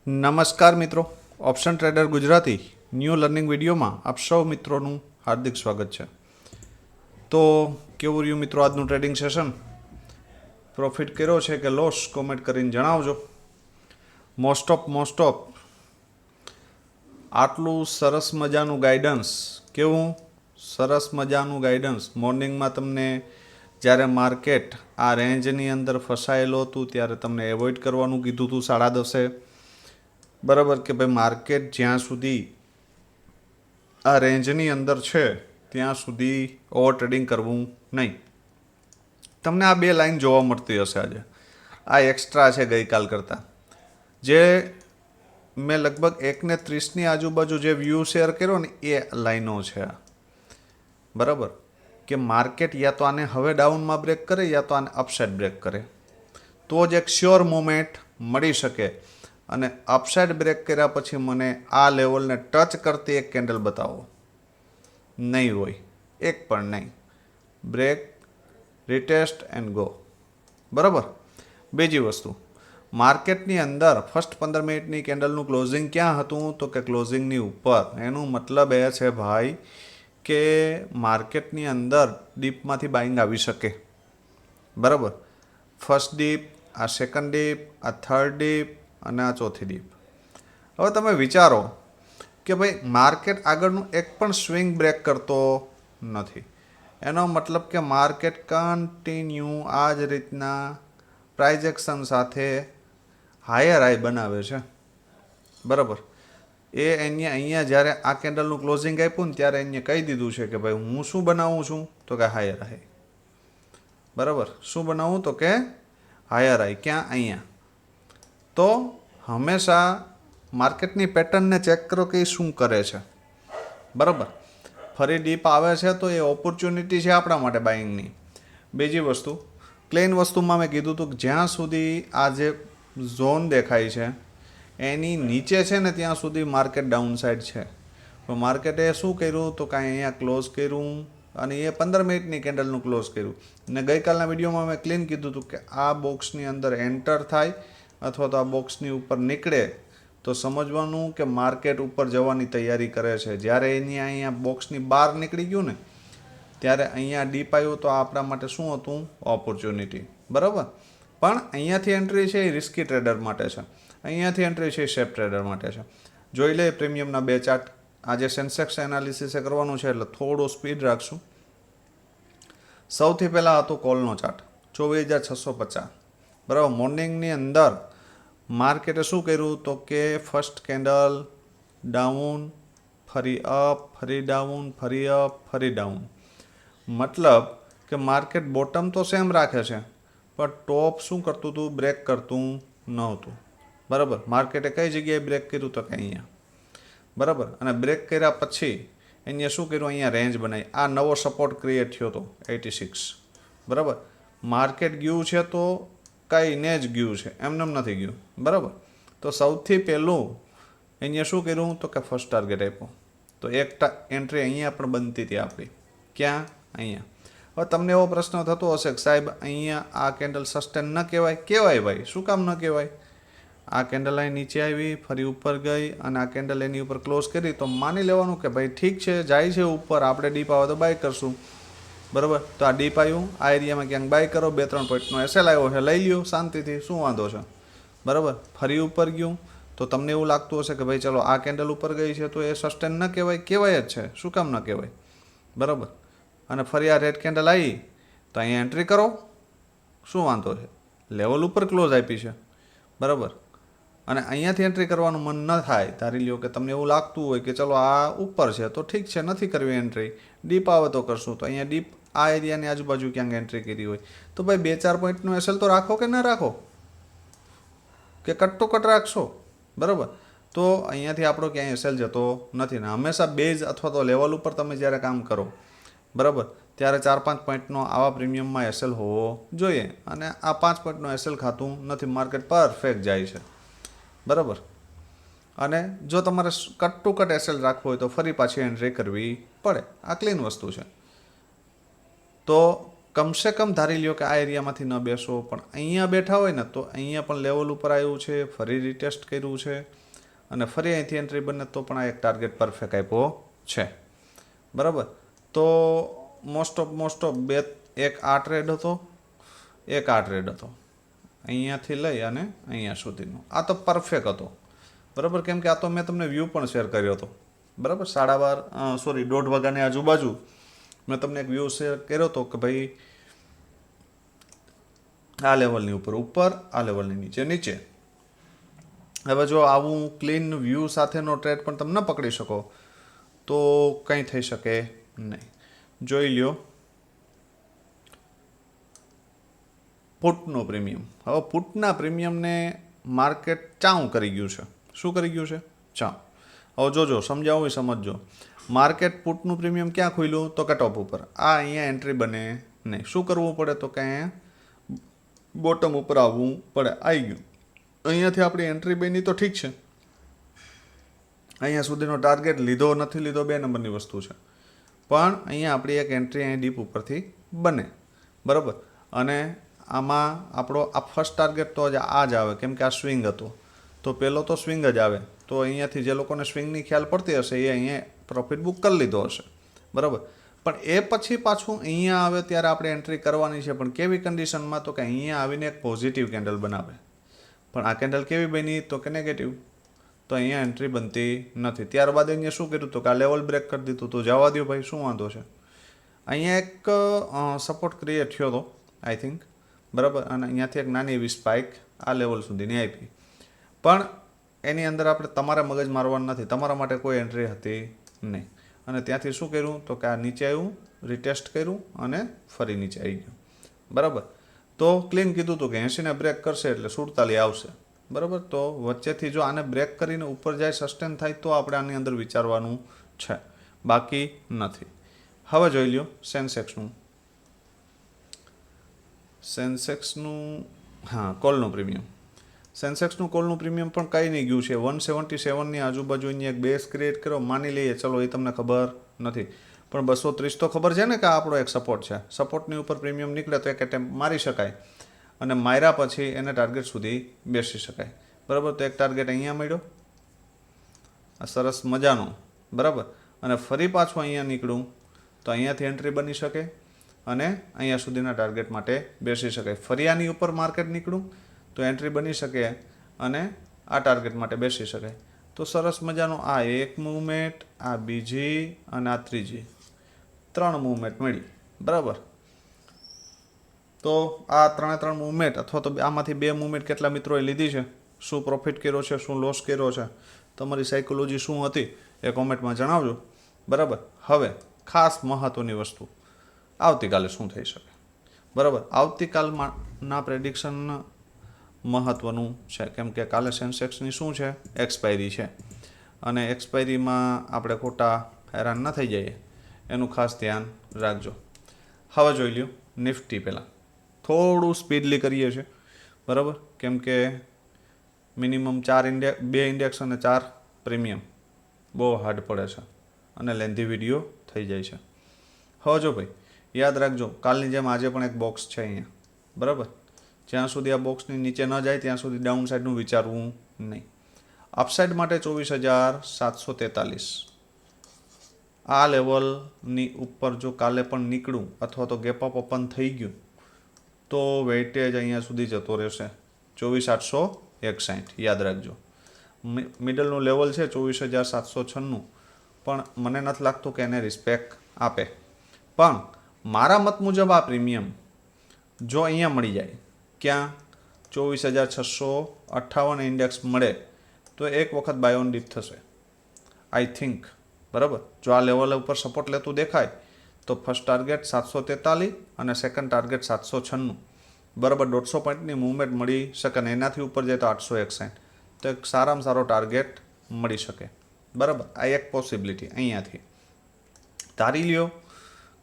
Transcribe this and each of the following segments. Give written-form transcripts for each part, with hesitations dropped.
નમસ્કાર મિત્રો, option trader Gujarati new learning વિડીયોમાં આપ સૌ મિત્રોનું હાર્દિક સ્વાગત છે. તો કેવું રહ્યું મિત્રો આજનું ટ્રેડિંગ સેશન? પ્રોફિટ કર્યો છે કે લોસ? કોમેન્ટ કરીને જણાવજો. મોસ્ટ ઓફ આટલું સરસ મજાનું ગાઈડન્સ, કેવું સરસ મજાનું ગાઈડન્સ મોર્નિંગમાં તમને જ્યારે માર્કેટ આ રેન્જની અંદર ફસાયેલું હતું ત્યારે તમને એવોઇડ કરવાનું કીધું હતું 10:30. બરાબર કે ભાઈ માર્કેટ જ્યાં સુધી આ રેન્જની અંદર છે ત્યાં સુધી ઓવર ટ્રેડિંગ કરવું નહીં. તમને આ બે લાઈન જોવા મળતી હશે આજે. આ એક્સ્ટ્રા છે ગઈકાલ કરતાં. જે મેં લગભગ 1:30ની આજુબાજુ જે વ્યૂ શેર કર્યો ને એ લાઈનો છે. બરાબર કે માર્કેટ યા તો આને હવે ડાઉનમાં બ્રેક કરે યા તો આને અપસાઇડ બ્રેક કરે તો જ એક શ્યોર મોમેન્ટ મળી શકે. અને અપસાઇડ બ્રેક કર્યા પછી મને આ લેવલને ટચ કરતી એક કેન્ડલ બતાવો. નહીં હોય, એક પણ નહીં. Break, retest and go. બરાબર. બીજી વસ્તુ, માર્કેટની અંદર ફર્સ્ટ 15 મિનિટની કેન્ડલનું ક્લોઝિંગ ક્યાં હતું? તો કે ક્લોઝિંગની ઉપર. એનું મતલબ એ છે ભાઈ કે માર્કેટની અંદર ડીપમાંથી બાઇંગ આવી શકે. બરાબર. ફર્સ્ટ ડીપ, આ સેકન્ડ ડીપ, આ થર્ડ ડીપ અને આ ચોથી ડીપ. હવે તમે વિચારો કે ભાઈ માર્કેટ આગળનું એક પણ સ્વિંગ બ્રેક કરતો નથી. એનો મતલબ કે માર્કેટ કન્ટિન્યુ આ જ રીતના પ્રાઇઝ એક્શન સાથે હાયર હાઈ બનાવે છે. બરાબર. એ અહીંયા જ્યારે આ કેન્ડલનું ક્લોઝિંગ આપ્યું ને ત્યારે એને કહી દીધું છે કે ભાઈ હું શું બનાવું છું? તો કે હાયર હાઈ. બરાબર. શું બનાવું? તો કે હાયર હાઈ. ક્યાં? અહીંયા. તો હંમેશા માર્કેટની પેટર્નને ચેક કરો કે એ શું કરે છે. બરાબર. ફરી ડીપ આવે છે તો એ ઓપોર્ચ્યુનિટી છે આપણા માટે બાઇંગની. બીજી વસ્તુ, ક્લીન વસ્તુમાં મેં કીધું હતું કે જ્યાં સુધી આ જે ઝોન દેખાય છે એની નીચે છે ને ત્યાં સુધી માર્કેટ ડાઉન સાઇડ છે. તો માર્કેટે શું કર્યું? તો કાંઈ અહીંયા ક્લોઝ કર્યું અને એ 15 મિનિટની કેન્ડલનું ક્લોઝ કર્યું. અને ગઈકાલના વિડીયોમાં મેં ક્લીન કીધું હતું કે આ બોક્સની અંદર એન્ટર થાય અથવા તો આ બોક્સની ઉપર નીકળે તો સમજવાનું કે માર્કેટ ઉપર જવાની તૈયારી કરે છે. જ્યારે એની અહીંયા બોક્સની બહાર નીકળી ગયું ને ત્યારે અહીંયા ડીપ આવ્યું તો આપણા માટે શું હતું? ઓપોર્ચ્યુનિટી. બરાબર. પણ અહીંયાથી એન્ટ્રી છે એ રિસ્કી ટ્રેડર માટે છે. અહીંયાથી એન્ટ્રી છે એ સેફ ટ્રેડર માટે છે. જોઈ લે પ્રીમિયમના બે ચાર્ટ. આજે સેન્સેક્સ એનાલિસિસ કરવાનું છે એટલે થોડું સ્પીડ રાખશું. સૌથી પહેલાં હતો કોલનો ચાર્ટ 24,650. બરાબર. મોર્નિંગની અંદર માર્કેટે શું કર્યું? તો કે ફર્સ્ટ કેન્ડલ ડાઉન, ફરી અપ, ફરી ડાઉન, ફરી અપ, ફરી ડાઉન. મતલબ કે માર્કેટ બોટમ તો સેમ રાખે છે પણ ટોપ શું કરતું હતું? બ્રેક કરતું નહોતું. બરાબર. માર્કેટે કઈ જગ્યાએ બ્રેક કર્યું? તો કે અહીંયા. બરાબર. અને બ્રેક કર્યા પછી અહીંયા શું કર્યું? અહીંયા રેન્જ બનાવી. આ નવો સપોર્ટ ક્રિએટ થયો હતો 86. બરાબર. માર્કેટ ગયું છે તો કાંઈને જ ગયું છે, એમને નથી ગયું. બરાબર. તો સૌથી પહેલું અહીંયા શું કર્યું? તો કે ફર્સ્ટ ટાર્ગેટ આપ્યો. તો એક એન્ટ્રી અહીંયા પણ બનતી હતી આપણી. ક્યાં? અહીંયા. હવે તમને એવો પ્રશ્ન થતો હશે કે સાહેબ અહીંયા આ કેન્ડલ સસ્ટેન ન કહેવાય? કહેવાય ભાઈ. શું કામ ન કહેવાય? આ કેન્ડલ અહીં નીચે આવી, ફરી ઉપર ગઈ અને આ કેન્ડલ એની ઉપર ક્લોઝ કરી તો માની લેવાનું કે ભાઈ ઠીક છે, જાય છે ઉપર, આપણે ડીપ આવે તો બાય કરશું. બરાબર. તો આ ડીપ આવ્યું, આ એરિયામાં ક્યાંક બાય કરો, 2-3 પોઈન્ટનો એસએલ આવ્યો છે, લઈ લ્યો શાંતિથી, શું વાંધો છે? બરાબર. ફરી ઉપર ગયું તો તમને એવું લાગતું હશે કે ભાઈ ચલો આ કેન્ડલ ઉપર ગઈ છે તો એ સસ્ટેન ન કહેવાય? કહેવાય જ છે. શું કામ ન કહેવાય? બરાબર. અને ફરી આ રેડ કેન્ડલ આવી તો અહીંયા એન્ટ્રી કરો, શું વાંધો છે? લેવલ ઉપર ક્લોઝ આપી છે. બરાબર. અને અહીંયાથી એન્ટ્રી કરવાનું મન ન થાય, ધારી લ્યો કે તમને એવું લાગતું હોય કે ચલો આ ઉપર છે તો ઠીક છે, નથી કરવી એન્ટ્રી, ડીપ આવે તો કરશું. તો અહીંયા ડીપ આ એરિયાની આજુબાજુ ક્યાંક એન્ટ્રી કરી હોય તો ભાઈ 2-4 પોઈન્ટનું એસએલ તો રાખો કે ન રાખો? કે કટ ટુ કટ રાખશો? બરાબર. તો અહીંયાથી આપણો ક્યાંય એસએલ જતો નથી. ને હંમેશા બેઝ અથવા તો લેવલ ઉપર તમે જ્યારે કામ કરો, બરાબર, ત્યારે 4-5 પોઈન્ટનો આવા પ્રીમિયમમાં એસએલ હોવો જોઈએ. અને આ 5 પોઈન્ટનો એસએલ ખાતું નથી. માર્કેટ પરફેક્ટ જાય છે. બરાબર. અને જો તમારે કટ ટુ કટ એસએલ રાખવો હોય તો ફરી પાછી એન્ટ્રી કરવી પડે. આ ક્લીન વસ્તુ છે. તો કમસે કમ ધારી લ્યો કે આ એરિયામાંથી ન બેસો, પણ અહીંયા બેઠા હોય ને તો અહીંયા પણ લેવલ ઉપર આવ્યું છે, ફરી રિટેસ્ટ કર્યું છે અને ફરી અહીંથી એન્ટ્રી બને તો પણ આ એક ટાર્ગેટ પરફેક્ટ આપ્યો છે. બરાબર. તો મોસ્ટ ઓફ એક આ ટ્રેડ હતો, એક આ ટ્રેડ હતો, અહીંયાથી લઈ અને અહીંયા સુધીનો. આ તો પરફેક્ટ હતો. બરાબર. કેમ કે આ તો મેં તમને વ્યૂ પણ શેર કર્યો હતો. બરાબર. 1:30 વાગ્યાની આજુબાજુ મેં તમને એક વ્યૂ શેર કર્યો હતો કે ભાઈ આ લેવલની ઉપર, આ લેવલની નીચે. હવે જો આવું ક્લીન વ્યૂ સાથેનો ટ્રેડ પણ તમે ન પકડી શકો તો કંઈ થઈ શકે નહીં. જોઈ લ્યો પુટનું પ્રીમિયમ. હવે પુટના પ્રીમિયમને માર્કેટ ચાઉં કરી ગયું છે. શું કરી ગયું છે? ચાઉં. હવે જોજો, સમજાવું એ સમજજો. માર્કેટ પુટનું પ્રીમિયમ ક્યાં ખુલ્યું? તો કે ટોપ ઉપર. આ અહીંયા એન્ટ્રી બને નહીં. શું કરવું પડે? તો કે અહીંયા બોટમ ઉપર આવવું પડે. આવી ગયું. અહીંયાથી આપણી એન્ટ્રી બની તો ઠીક છે, અહીંયા સુધીનો ટાર્ગેટ લીધો નથી લીધો 2 નંબરની વસ્તુ છે, પણ અહીંયા આપણી એક એન્ટ્રી અહીં ડીપ ઉપરથી બને. બરાબર. અને આમાં આપણો આ ફર્સ્ટ ટાર્ગેટ તો આ જ આવે, કેમ કે આ સ્વિંગ હતો તો પહેલો તો સ્વિંગ જ આવે. તો અહીંયાથી જે લોકોને સ્વિંગની ખ્યાલ પડતી હશે એ અહીંયા પ્રોફિટ બુક કરી લીધો હશે. બરાબર. પણ એ પછી પાછું અહીંયા આવે ત્યારે આપણે એન્ટ્રી કરવાની છે, પણ કેવી કન્ડિશનમાં? તો કે અહીંયા આવીને એક પોઝિટિવ કેન્ડલ બનાવે. પણ આ કેન્ડલ કેવી બની? તો કે નેગેટિવ. તો અહીંયા એન્ટ્રી બનતી નથી. ત્યારબાદ અહીંયા શું કર્યું? તો કે આ લેવલ બ્રેક કરી દીધું. તો જવા દો ભાઈ, શું વાંધો છે? અહીંયા એક સપોર્ટ ક્રિએટ થયો હતો આઈ થિંક. બરાબર. અને અહીંયાથી એક નાની એવી સ્પાઇક આ લેવલ સુધીની આપી, પણ એની અંદર આપણે તમારે મગજ મારવાનું નથી. તમારા માટે કોઈ એન્ટ્રી હતી નહીં. અને ત્યાંથી શું કર્યું? તો કે આ નીચે આવ્યું, રિટેસ્ટ કર્યું અને ફરી નીચે આવી ગયું. બરાબર. તો ક્લીન કીધું હતું કે 80ને બ્રેક કરશે એટલે 47 આવશે. બરાબર. તો વચ્ચેથી જો આને બ્રેક કરીને ઉપર જાય, સસ્ટેન થાય તો આપણે આની અંદર વિચારવાનું છે, બાકી નથી. હવે જોઈ લ્યો સેન્સેક્સનું કોલનું પ્રીમિયમ. સેન્સેક્સનું કોલનું પ્રીમિયમ પણ કંઈ નહીં ગયું છે. 177ની આજુબાજુ અહીંયા એક બેઝ ક્રિએટ કર્યો, માની લઈએ. ચલો, એ તમને ખબર નથી, પણ 230 તો ખબર છે ને કે આપણો એક સપોર્ટ છે. સપોર્ટની ઉપર પ્રીમિયમ નીકળે તો એક એટેમ્પ મારી શકાય, અને માર્યા પછી એને ટાર્ગેટ સુધી બેસી શકાય. બરાબર. તો એક ટાર્ગેટ અહીંયા મળ્યો, આ સરસ મજાનો. બરાબર. અને ફરી પાછું અહીંયા નીકળું તો અહીંયાથી એન્ટ્રી બની શકે અને અહીંયા સુધીના ટાર્ગેટ માટે બેસી શકાય. ફરી આની ઉપર માર્કેટ નીકળું તો એન્ટ્રી બની શકે અને આ ટાર્ગેટ માટે બેસી શકાય. તો સરસ મજાનો આ એક મૂવમેન્ટ, આ બીજી અને આ ત્રીજી, 3 મૂવમેન્ટ મળી. બરાબર. તો આ 3 મૂવમેન્ટ અથવા તો આમાંથી 2 મૂવમેન્ટ કેટલા મિત્રોએ લીધી છે, શું પ્રોફિટ કર્યો છે, શું લોસ કર્યો છે, તમારી સાયકોલોજી શું હતી એ કોમેન્ટમાં જણાવજો. બરાબર. હવે ખાસ મહત્ત્વની વસ્તુ, આવતીકાલે શું થઈ શકે. બરાબર. આવતીકાલના પ્રેડિક્શન મહત્ત્વનું છે, કેમ કે કાલે સેન્સેક્સની શું છે? એક્સપાયરી છે, અને એક્સપાયરીમાં આપણે ખોટા હેરાન ન થઈ જઈએ એનું ખાસ ધ્યાન રાખજો. હવે જોઈ લ્યો નિફ્ટી. પહેલાં થોડું સ્પીડલી કરીએ છીએ. બરાબર. કેમ કે મિનિમમ 2 ઇન્ડેક્સ અને 4 પ્રીમિયમ બહુ હાર્ડ પડે છે અને લેન્ધી વિડીયો થઈ જાય છે. હવે જો ભાઈ યાદ રાખજો, કાલની જેમ આજે પણ એક બોક્સ છે અહીંયા. બરાબર. જ્યાં સુધી આ બોક્સની નીચે ન જાય ત્યાં સુધી ડાઉન સાઈડનું વિચારવું નહીં. અપસાઇડ માટે 24,743 આ લેવલની ઉપર જો કાલે પણ નીકળું અથવા તો ગેપ અપ ઓપન થઈ ગયું તો વેઇટેજ અહીંયા સુધી જતો રહેશે 24,861. યાદ રાખજો. મિડલનું લેવલ છે 24,796, પણ મને નથી લાગતું કે એને રિસ્પેક્ટ આપે. પણ મારા મત મુજબ આ પ્રીમિયમ જો અહીંયા મળી જાય, ક્યાં? 24,658 ઇન્ડેક્સ મળે તો એક વખત બાય ઓન ડીપ થશે આઈ થિંક. બરાબર. જો આ લેવલ ઉપર સપોર્ટ લેતું દેખાય તો ફર્સ્ટ ટાર્ગેટ 743 અને સેકન્ડ ટાર્ગેટ 796. બરાબર. 150 પોઈન્ટની મૂવમેન્ટ મળી શકે, અને એનાથી ઉપર જાય તો 861. તો એક સારામાં સારો ટાર્ગેટ મળી શકે. બરાબર. આ એક પોસિબિલિટી અહીંયાથી ધારી લ્યો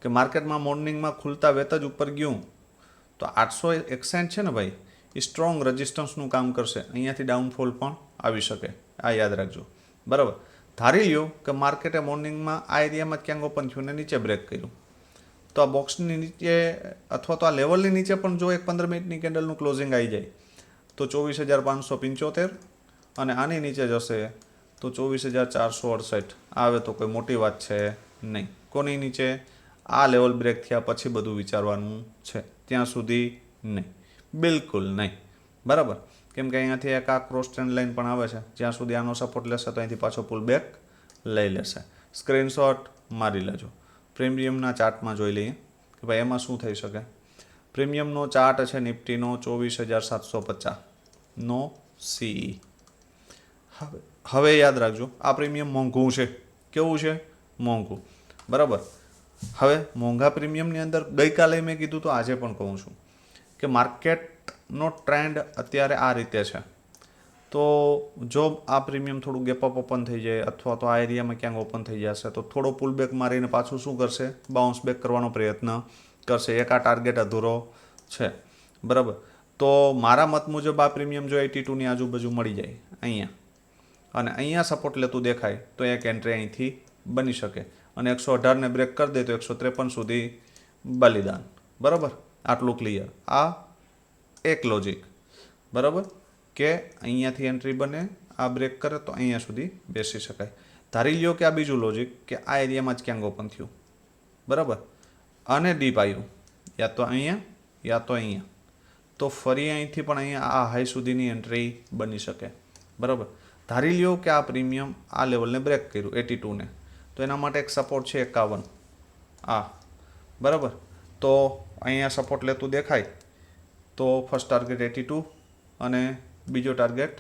કે માર્કેટમાં મોર્નિંગમાં ખુલતા વેત જ ઉપર ગયું તો 861 છે ને ભાઈ, એ સ્ટ્રોંગ રેઝિસ્ટન્સનું કામ કરશે. અહીંયાથી ડાઉનફોલ પણ આવી શકે, આ યાદ રાખજો. બરાબર. ધારી લ્યો કે માર્કેટે મોર્નિંગમાં આ એરિયામાં જ ક્યાંક ઓપન થયું ને નીચે બ્રેક કર્યું તો આ બોક્સની નીચે અથવા તો આ લેવલની નીચે પણ જો એક 15 મિનિટની કેન્ડલનું ક્લોઝિંગ આવી જાય તો 24,575 અને આની નીચે જશે તો 24,468 આવે તો કોઈ મોટી વાત છે નહીં. કોની નીચે? આ લેવલ બ્રેક થયા પછી બધું વિચારવાનું છે, ત્યાં સુધી નહીં, બિલકુલ નહીં. બરાબર, કેમ કે અહીંયાથી એક આ ક્રોસ ટ્રેન્ડ લાઇન પણ આવે છે, જ્યાં સુધી આનો સપોર્ટ લેશે તો અહીંથી પાછો પુલ બેક લઈ લેશે. સ્ક્રીનશોટ મારી લેજો. પ્રીમિયમના ચાર્ટમાં જોઈ લઈએ કે ભાઈ એમાં શું થઈ શકે. પ્રીમિયમનો ચાર્ટ છે નિફ્ટીનો 24,750 નો CE. હવે યાદ રાખજો, આ પ્રીમિયમ મોંઘું છે. કેવું છે? મોંઘું. બરાબર. હવે મોંઘા પ્રીમિયમની અંદર ગઈકાલે મેં કીધું તો આજે પણ કહું છું કે માર્કેટનો ટ્રેન્ડ અત્યારે આ રીતે છે. તો જો આ પ્રીમિયમ થોડું ગેપ અપ ઓપન થઈ જાય અથવા તો આ એરિયામાં ક્યાંક ઓપન થઈ જશે તો થોડો પુલ બેક મારીને પાછું શું કરશે? બાઉન્સ બેક કરવાનો પ્રયત્ન કરશે. એક આ ટાર્ગેટ અધૂરો છે. બરાબર. તો મારા મત મુજબ આ પ્રીમિયમ જો 82ની આજુબાજુ મળી જાય અહીંયા અને અહીંયા સપોર્ટ લેતું દેખાય તો એક એન્ટ્રી અહીંથી બની શકે અને 118ને બ્રેક કરી દે તો 153 સુધી બલિદાન. બરાબર, આટલું ક્લિયર. આ એક લોજિક. બરાબર, કે અહીંયાથી એન્ટ્રી બને, આ બ્રેક કરે તો અહીંયા સુધી બેસી શકાય. ધારી લ્યો કે આ બીજું લોજિક કે આ એરિયામાં જ ક્યાંક ઓપન થયું. બરાબર, અને ડીપ આવ્યું યા તો અહીંયા યા તો અહીંયા, તો ફરી અહીંથી પણ અહીંયા આ હાઈ સુધીની એન્ટ્રી બની શકે. બરાબર, ધારી લ્યો કે આ પ્રીમિયમ આ લેવલને બ્રેક કર્યું 82ને, તો એના માટે એક સપોર્ટ છે 51 આ. બરાબર, તો અહીંયા સપોર્ટ લેતું દેખાય તો ફર્સ્ટ ટાર્ગેટ 82 અને બીજો ટાર્ગેટ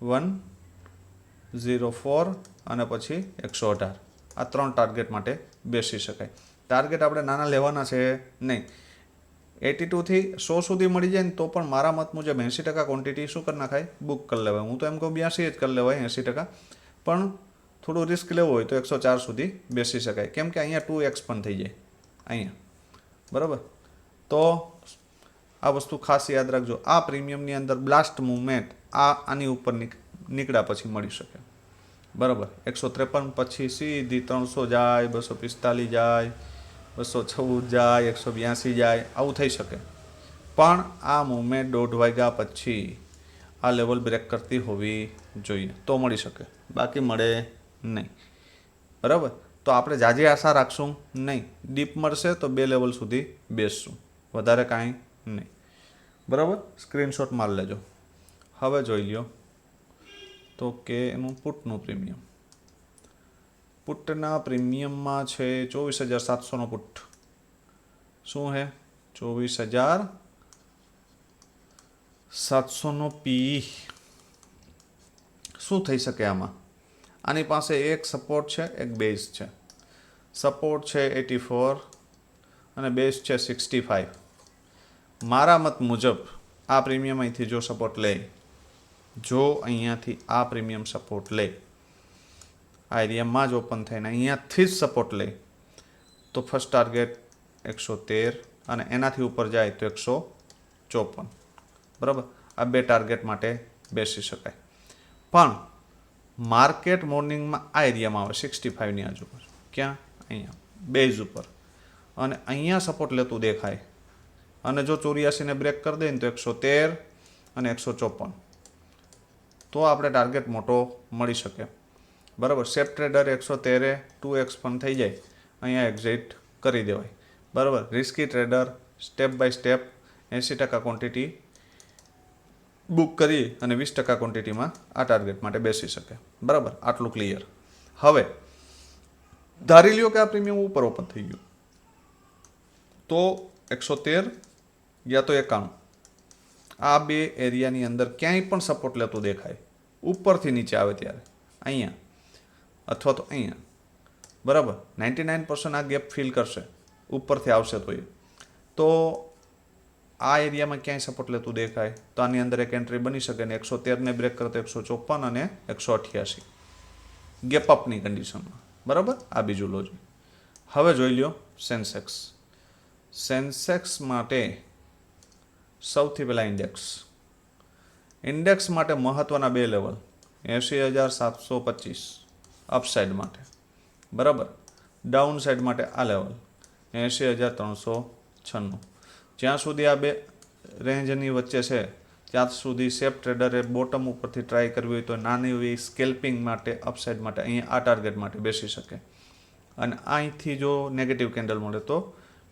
104 અને પછી 118. આ 3 ટાર્ગેટ માટે બેસી શકાય. ટાર્ગેટ આપણે નાના લેવાના છે નહીં. 82થી 100 સુધી મળી જાય ને તો પણ મારા મત મુજબ 80% ક્વોન્ટિટી શું કરી નાખાય? બુક કરી લેવાય. હું તો એમ કહું 82 જ કરી લેવાય 80%, પણ થોડું રિસ્ક લેવું હોય તો 104 સુધી બેસી શકાય. કેમ કે અહીંયા 2x પણ થઈ જાય અહીંયા. બરાબર, તો આ વસ્તુ ખાસ યાદ રાખજો. આ પ્રીમિયમની અંદર બ્લાસ્ટ મૂવમેન્ટ આની ઉપર નીકળ્યા પછી મળી શકે. બરાબર, 153 પછી સીધી 300 જાય, 245 જાય, 214 જાય, 182 જાય, આવું થઈ શકે. પણ આ મૂવમેન્ટ 1.5 વાગ્યા પછી આ લેવલ બ્રેક કરતી હોવી જોઈએ તો મળી શકે, બાકી મળે નહીં. બરાબર, તો આપણે જાજી આશા રાખશું નહીં. ડીપ મળશે તો 2 લેવલ સુધી બેસશું, વધારે કાંઈ નહીં. બરાબર, સ્ક્રીનશોટ માર લેજો. હવે જોઈ લ્યો તો કે એનું પુટનું પ્રીમિયમ. પુટના પ્રીમિયમમાં છે 24,700નો પુટ. શું છે? 24,700નો પી. શું થઈ શકે આમાં? આની પાસે એક સપોર્ટ છે, એક બેઝ છે. સપોર્ટ છે 84 અને બેઝ છે 65. મારા મત મુજબ આ પ્રીમિયમ અહીંથી જો સપોર્ટ લે, જો અહીંયાથી આ પ્રીમિયમ સપોર્ટ લે, આ એરિયામાં જ ઓપન થઈને અહીંયાથી જ સપોર્ટ લે તો ફર્સ્ટ ટાર્ગેટ 113 અને એનાથી ઉપર જાય તો 154. બરાબર, આ 2 ટાર્ગેટ માટે બેસી શકાય. પણ માર્કેટ મોર્નિંગમાં આ એરિયામાં આવે 65ની આજુબાજુ. ક્યાં? અહીંયા બેઝ ઉપર, અને અહીંયા સપોર્ટ લેતું દેખાય અને જો 84ને બ્રેક કરી દે ને તો 113 અને 154, તો આપણે ટાર્ગેટ મોટો મળી શકે. બરાબર, સેફ ટ્રેડર 113 2x પણ થઈ જાય, અહીંયા એક્ઝિટ કરી દેવાય. બરાબર, risky trader step by step 80% quantity book કરી અને 20% ક્વોન્ટિટીમાં આ ટાર્ગેટ માટે બેસી શકે. બરાબર, આટલું ક્લિયર. હવે ધારી લ્યો કે આ પ્રીમિયમ ઉપર ઓપન થઈ ગયું તો 113 યા તો 91, આ 2 એરિયાની અંદર ક્યાંય પણ સપોર્ટ લેતું દેખાય ઉપરથી નીચે આવે ત્યારે અહીંયા અથવા તો અહીંયા. બરાબર, 99% આ ગેપ ફીલ કરશે ઉપરથી આવશે તો આ એરિયામાં ક્યાંય સપોર્ટ લેતું દેખાય તો આની અંદર એક એન્ટ્રી બની શકે ને 113ને બ્રેક કરે તો 154 અને 188 ગેપ અપની કન્ડિશનમાં. બરાબર, આ બીજું લોજિક. હવે જોઈ લ્યો સેન્સેક્સ. સેન્સેક્સ માટે સૌથી પહેલાં ઇન્ડેક્સ માટે મહત્ત્વના 2 લેવલ 80,725 અપસાઇડ માટે. બરાબર, ડાઉન સાઇડ માટે આ લેવલ 80,396. જ્યાં સુધી આ બે રેન્જની વચ્ચે છે ત્યાં સુધી સેફ ટ્રેડરે બોટમ ઉપરથી ટ્રાય કરવી હોય તો નાની એવી સ્કેલ્પિંગ માટે અપસાઇડ માટે અહીંયા આ ટાર્ગેટ માટે બેસી શકે, અને અહીંથી જો નેગેટિવ કેન્ડલ મળે તો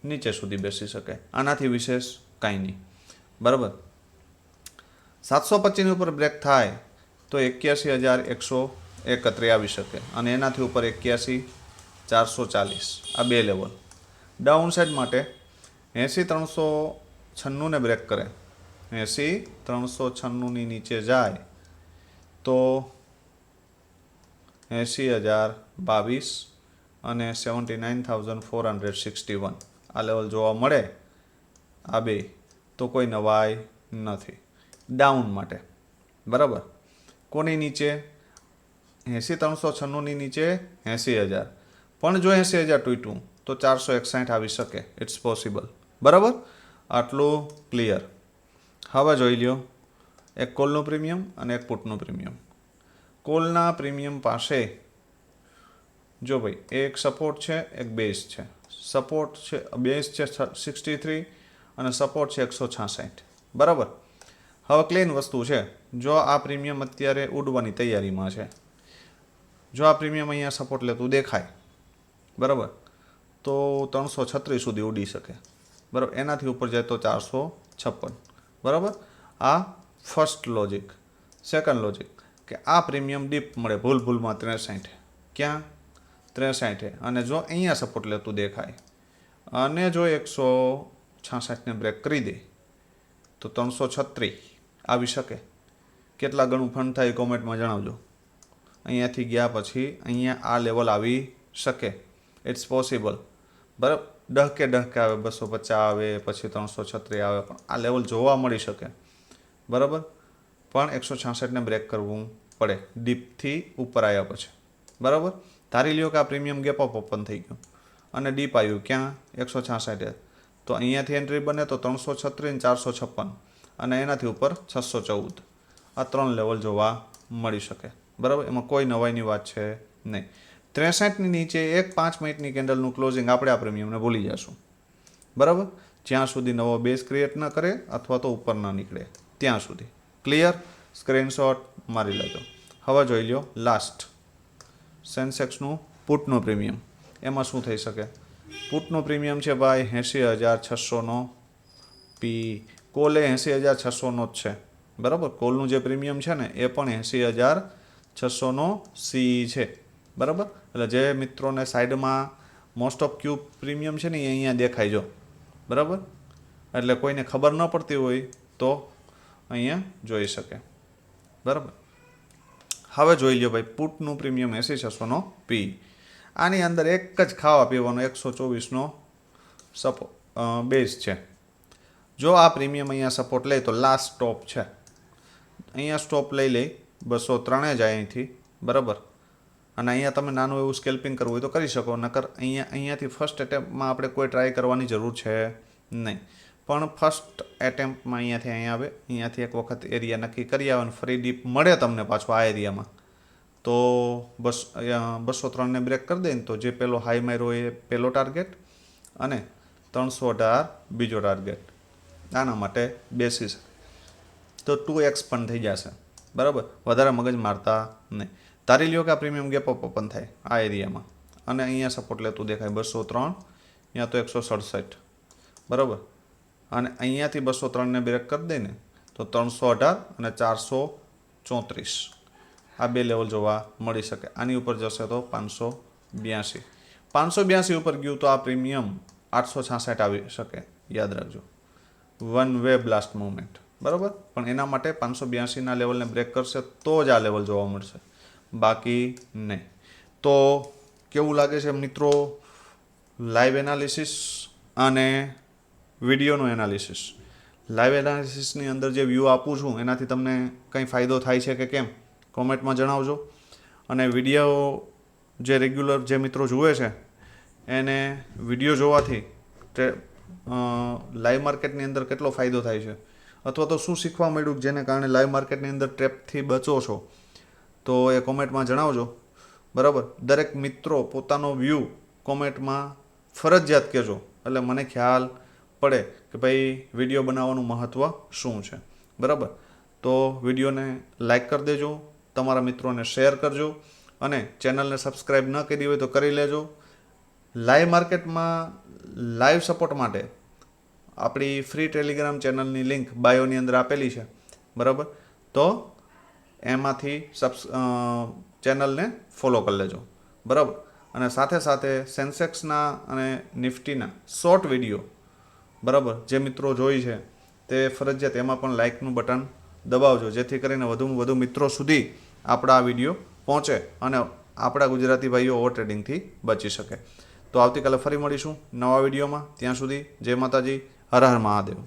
નીચે સુધી બેસી શકે. આનાથી વિશેષ કાંઈ નહીં. બરાબર. 725 ઉપર બ્રેક થાય તો 81,131 આવી શકે, અને એનાથી ઉપર 81,440. આ બે લેવલ. ડાઉન સાઇડ માટે 80,396 ને બ્રેક કરે, 80,396 નીચે જાય તો 80,022 અને 79,461 આ લેવલ જોવા મળે. આ બે તો કોઈ નવાઈ નથી. ડાઉન માટે બરાબર. કોની નીચે? 80,396 નીચે 80,000. પણ જો 80,000 તૂટ્યું તો 461 આવી શકે. It's possible. બરાબર. આટલું ક્લિયર. હવે જોઈ લ્યો એક કોલનું પ્રીમિયમ અને એક પુટનું પ્રીમિયમ. કોલના પ્રીમિયમ પાસે જો ભાઈ એક સપોર્ટ છે, એક બેઝ છે. સપોર્ટ છે, બેઝ છે 63 અને સપોર્ટ છે 166. બરાબર. હવે ક્લીન વસ્તુ છે. જો આ પ્રીમિયમ અત્યારે ઉડવાની તૈયારીમાં છે, જો આ પ્રીમિયમ અહીંયા સપોર્ટ લેતું દેખાય, બરાબર, તો 336 સુધી ઉડી શકે. બરાબર. એનાથી ઉપર જાય તો 456. બરાબર. આ ફર્સ્ટ લોજિક. સેકન્ડ લોજિક કે આ પ્રીમિયમ ડીપ મળે ભૂલમાં 63. ક્યાં? 63. અને જો અહીંયા સપોર્ટ લેતું દેખાય અને જો 166 ને બ્રેક કરી દે તો 336 આવી શકે. કેટલા ગણું ફંડ થાય કોમેન્ટમાં જણાવજો. અહીંયાથી ગયા પછી અહીંયા આ લેવલ આવી શકે. It's possible. બરાબર. ડહકે આવે, 250 આવે, પછી 336 આવે, પણ આ લેવલ જોવા મળી શકે. બરાબર. પણ 166 ને બ્રેક કરવું પડે ડીપથી ઉપર આવ્યા પછી. બરાબર. ધારી લ્યો કે આ પ્રીમિયમ ગેપ અપ ઓપન થઈ ગયું અને ડીપ આવ્યું ક્યાં? 166. તો અહીંયાથી એન્ટ્રી બને તો 336 ને 456 અને એનાથી ઉપર 614. આ 3 લેવલ જોવા મળી શકે. બરાબર. એમાં કોઈ નવાઈની વાત છે નહીં. 63ની નીચે એક 5 મિનિટની કેન્ડલનું ક્લોઝિંગ આપણે આ પ્રીમિયમને ભૂલી જશું. બરાબર. જ્યાં સુધી નવો બેઝ ક્રિએટ ન કરે અથવા તો ઉપર ન નીકળે ત્યાં સુધી. ક્લિયર? સ્ક્રીનશોટ મારી લેજો. હવે જોઈ લો લાસ્ટ સેન્સેક્સનું પુટનું પ્રીમિયમ. એમાં શું થઈ શકે? પુટનું પ્રીમિયમ છે ભાઈ 80,600નો પી. કોલે 80,600નો જ છે. બરાબર. કોલનું જે પ્રીમિયમ છે ને એ પણ 80,600નો સી છે. બરાબર. એટલે જે મિત્રોને સાઈડમાં મોસ્ટ ઓફ ક્યુબ પ્રીમિયમ છે ને એ અહીંયા દેખાય જો. બરાબર. એટલે કોઈને ખબર ન પડતી હોય તો અહીંયા જોઈ શકે. બરાબર. હવે જોઈ લો ભાઈ પુટનું પ્રીમિયમ 80,600નો પી. આની અંદર એક જ ખાવા પીવાનો 124નો બેઝ છે. જો આ પ્રીમિયમ અહીંયા સપોર્ટ લે તો લાસ્ટ સ્ટોપ છે. અહીંયા સ્ટોપ લઈ લે 203 જાય અહીંથી. બરાબર. અને અહીંયા તમે નાનું એવું સ્કેલ્પિંગ કરવું હોય તો કરી શકો. નકર અહીંયાથી ફર્સ્ટ એટેમ્પમાં આપણે કોઈ ટ્રાય કરવાની જરૂર છે નહીં. પણ ફર્સ્ટ એટેમ્પમાં અહીંયાથી અહીંયા આવે, અહીંયાથી એક વખત એરિયા નક્કી કરી આવે અને ફરી ડીપ મળે તમને પાછો આ એરિયામાં તો 203 ને બ્રેક કરી દે ને તો જે પેલો હાઈ માર્યો એ પહેલો ટાર્ગેટ અને 318 બીજો ટાર્ગેટ. આના માટે બેસીસ તો 2x પણ થઈ જશે. બરાબર. વધારે મગજ મારતા નહીં. ધારી લ્યો કે આ પ્રીમિયમ ગેપ અપ ઓપન થાય આ એરિયામાં અને અહીંયા સપોર્ટ લેતું દેખાય 203, અહીંયા તો 167. બરાબર. અને અહીંયાથી 203 ને બ્રેક કરી દે ને તો 318 અને 434 આ બે લેવલ જોવા મળી શકે. આની ઉપર જશે તો 582. 582 ઉપર ગયું તો આ પ્રીમિયમ 866 આવી શકે. યાદ રાખજો. One way blast movement. બરાબર. પણ એના માટે 582ના લેવલને બ્રેક કરશે તો જ આ લેવલ જોવા મળશે, બાકી નહીં. તો કેવું લાગે છે મિત્રો લાઈવ એનાલિસિસ અને વિડીયોનું એનાલિસિસ? લાઈવ એનાલિસિસની અંદર જે વ્યૂ આપું છું એનાથી તમને કંઈ ફાયદો થાય છે કે કેમ કોમેન્ટમાં જણાવજો. અને વિડીયો જે રેગ્યુલર જે મિત્રો જુએ છે એને વિડીયો જોવાથી લાઈવ માર્કેટની અંદર કેટલો ફાયદો થાય છે અથવા તો શું શીખવા મળ્યું જેને કારણે લાઈવ માર્કેટની અંદર ટ્રેપથી બચો છો તો એ કોમેન્ટમાં જણાવજો. બરાબર. દરેક મિત્રો પોતાનો વ્યૂ કોમેન્ટમાં ફરજિયાત કહેજો. એટલે મને ખ્યાલ પડે કે ભાઈ વિડીયો બનાવવાનું મહત્ત્વ શું છે. બરાબર, તો વિડીયોને લાઈક કરી દેજો, તમારા મિત્રોને શેર કરજો અને ચેનલને સબસ્ક્રાઈબ ન કરી હોય તો કરી લેજો. લાઈવ માર્કેટમાં લાઈવ સપોર્ટ માટે આપણી ફ્રી ટેલિગ્રામ ચેનલની લિંક બાયોની અંદર આપેલી છે. બરાબર, તો એમાંથી ચેનલને ફોલો કરી લેજો. બરાબર, અને સાથે સાથે સેન્સેક્સના અને નિફ્ટીના શોર્ટ વિડીયો બરાબર જે મિત્રો જોઈ છે તે ફરજિયાત એમાં પણ લાઇકનું બટન દબાવજો, જેથી કરીને વધુમાં વધુ મિત્રો સુધી આપણા આ વિડીયો પહોંચે અને આપણા ગુજરાતી ભાઈઓ ઓવર ટ્રેડિંગથી બચી શકે. તો આવતીકાલે ફરી મળીશું નવા વિડીયોમાં. ત્યાં સુધી જય માતાજી, હર હર મહાદેવ.